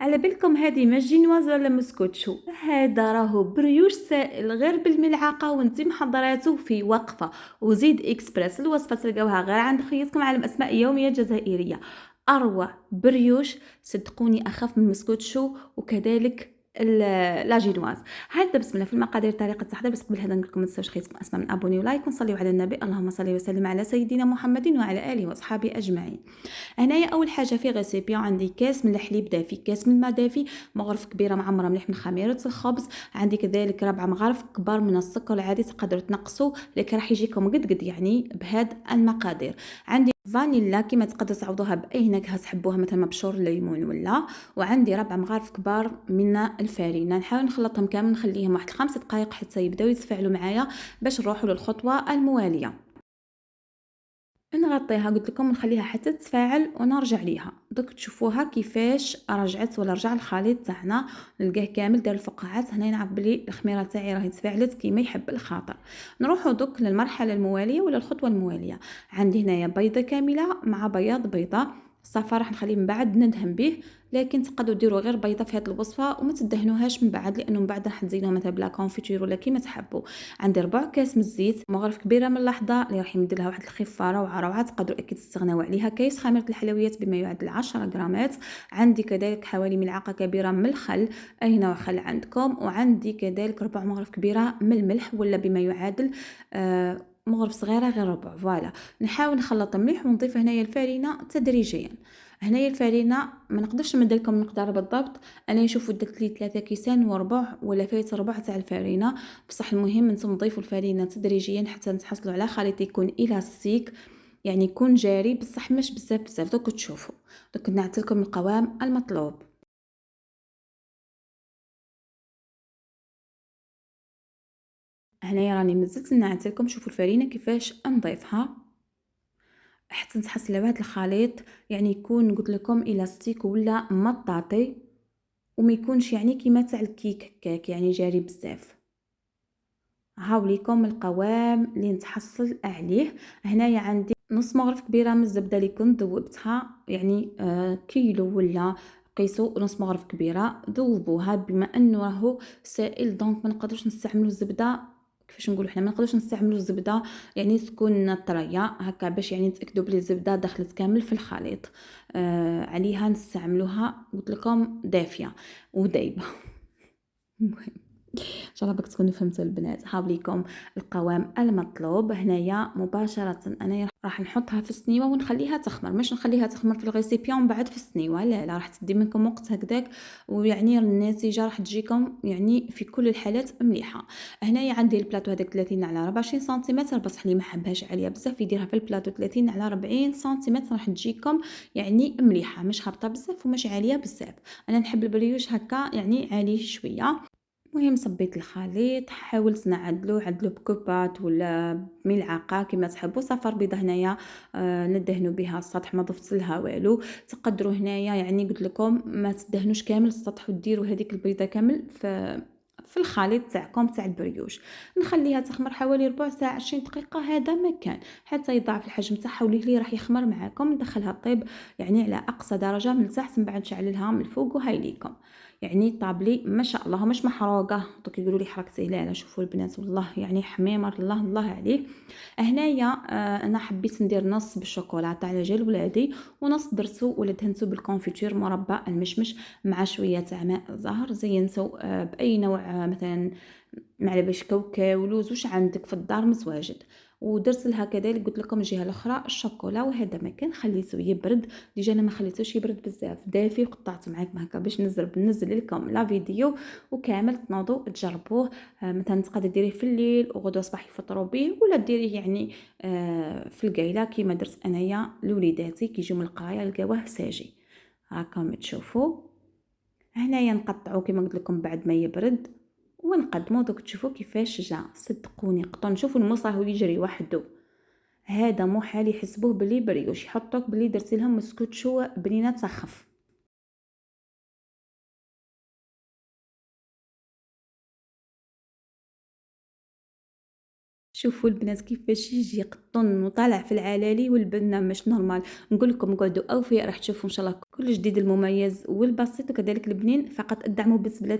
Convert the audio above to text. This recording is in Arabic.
على بالكم هذه ما جينواز ولا مسكوتشو؟ هذا راهو بريوش سائل غير بالملعقه وانتي محضراته في وقفه. وزيد اكسبريس الوصفه تلقاوها غير عند خيتكم على اسماء يوميه جزائريه. اروع بريوش، صدقوني اخف من مسكوتشو وكذلك لا جينواز. هذا بسم الله في المقادير طريقه التحضير. بس قبل هذا نقول لكم ما تنساوش خيتكم اسماء من ابوني ولايك ونصليوا على النبي. اللهم صل وسلم على سيدنا محمد وعلى اله واصحابه اجمعين. هنايا اول حاجه في غيسيبيون عندي كاس من الحليب دافي، كاس من الماء دافي، مغرف كبيره معمره مليح من خميره الخبز، عندي كذلك 4 مغارف كبار من السكر العادي تقدروا تنقصوا لكن راح يجيكم قد يعني بهاد المقادير. عندي فانيلا كيما تقدروا تعوضوها باي نكهه تحبوها مثلا مبشور الليمون ولا. وعندي 4 مغارف كبار من الفارينه. نحاول نخلطهم كامل نخليهم واحد 5 دقائق حتى يبداو يتفاعلوا معايا باش نروحوا للخطوه المواليه. نغطيها قلت لكم نخليها حتى تتفاعل ونرجع ليها. دوك تشوفوها كيفاش رجعت ولا رجع الخليط تاعنا. نلقاه كامل دار الفقاعات. هنا نعرف بلي الخميره تاعي راهي تفاعلت كيما يحب الخاطر. نروحوا دوك للمرحله المواليه ولا الخطوه المواليه. عندي هنايا بيضه كامله مع بياض بيضه. الصفار راح نخليه من بعد ندهن به، لكن تقدروا ديروا غير بيضه في هذه الوصفه وما تدهنوهاش من بعد لانه من بعد راح تزينوها مثلا بلا كونفيتور ولا كيما تحبوا. عندي 4 كاس من الزيت، مغرف كبيره من اللحظه اللي راح يمد لها واحد الخفه روعه تقدروا اكيد تستغناو عليها. كيس خميره الحلويات بما يعادل 10 غرامات. عندي كذلك حوالي ملعقه كبيره من الخل، اي نوع خل عندكم. وعندي كذلك 4 مغرف كبيره من الملح ولا بما يعادل مغرف صغيره غير ربع. فوالا نحاول نخلط مليح ونضيف هنايا الفارينه تدريجيا. هنايا الفارينه ما نقدرش نمد لكم المقدار بالضبط. انا نشوفوا درت لي 3 كيسان وربع ولا فايت ربع تاع الفارينه. بصح المهم انتم تضيفوا الفارينه تدريجيا حتى تحصلوا على خليط يكون الاستيك، يعني يكون جاري بصح مش بزاف. دوك تشوفوا. دوك نعطيكم القوام المطلوب. هنايا راني مزلت نعطيكم. شوفوا الفارينه كيفاش نضيفها حتى نتحصل على هذا الخليط، يعني يكون قلت لكم الاستيك ولا مطاطي وما يكونش يعني كيما تاع الكيك هكاك يعني جاري بزاف. هاوليكم القوام اللي نتحصل عليه. هنايا عندي نص مغرف كبيره من الزبده اللي كنت ذوبتها، يعني كيلو ولا قيسوا نص مغرف كبيره ذوبوها. بما انه راهو سائل دونك ما نقدرش نستعملوا الزبده. كيفاش نقولوا حنا ما نقدرش نستعملوا الزبده يعني تكون طريه هكا باش يعني نتاكدوا بلي الزبده دخلت كامل في الخليط. عليها نستعملوها قلت لكم دافيه ودايبه. ان شاء الله بك تكونوا فهمتوا البنات. هاوليكم القوام المطلوب. هنايا مباشره انا راح نحطها في السنيوه ونخليها تخمر، مش نخليها تخمر في الغيسيبيون بعد في السنيوه، لا راح تدي منكم وقت هكذاك ويعني النتيجه راح تجيكم يعني في كل الحالات مليحه. هنايا عندي البلاطو هذاك 30 على 24 سنتيمتر، بصح اللي ما حبهاش عاليه بزاف يديرها في البلاطو 30 على 40 سنتيمتر راح تجيكم يعني مليحه، مش هابطه بزاف ومش عاليه بزاف. انا نحب البريوش هكا يعني عالي شويه. المهم صبيت الخليط، حاولت عدلو بكوبات ولا ملعقه كما تحبوا. صفر بيضه هنايا ندهنوا بها السطح، ما ضفت لها والو. تقدروا هنايا يعني قلت لكم ما تدهنوش كامل السطح وديروا هذيك البيضه كامل في الخليط تاعكم تاع البريوش. نخليها تخمر حوالي ربع ساعه 20 دقيقه هذا مكان حتى يضاعف الحجم تاعها وليه راح يخمر معاكم. ندخلها طيب يعني على اقصى درجه من تحت، من بعد نشعللها من الفوق وهاي ليكم يعني طابلي ما شاء الله مش محروقه. دوك يقولوا لي حركتي لا شوفوا البنات والله يعني حميمه الله عليه. هنايا انا حبيت ندير نص بالشوكولاته على جال ولادي ونص درتو ولا دهنتو بالكونفيتور مربى المشمش مع شويه تاع ماء زهر. زينتو باي نوع مثلا معلبش كاوكاو لوز واش عندك في الدار متواجد. ودرت لها كذلك قلت لكم الجهه الاخرى الشوكولا. وهذا ما كان خليته يبرد. ديجا انا ما خليتوش يبرد بزاف دافي وقطعت معاكم هكا باش ننزل لكم لا فيديو وكامل تنوضوا تجربوه. مثلا تقدر ديريه في الليل وغدوه صباح يفطروا به ولا ديريه يعني في القايله كيما درت انايا لوليداتي كيجيو من القرايه يلقاوه ساجي هاكم تشوفوا. هنايا نقطعوا كيما قلت لكم بعد ما يبرد ونقدموا. دوك تشوفوا كيفاش جا. صدقوني قطن شوفوا الموس راهو يجري وحده. هذا محال يحسبوه بلي بريوش، يحطوك بلي درتي لهم مسكوتشو بنينه تخف. شوفوا البنات كيفاش يجي يقطن وطالع في العلالي والبنه مش نورمال. نقول لكم قعدوا اوفياء راح تشوفوا ان شاء الله كل جديد المميز والبسيط وكذلك البنين. فقط ادعموا بس بلا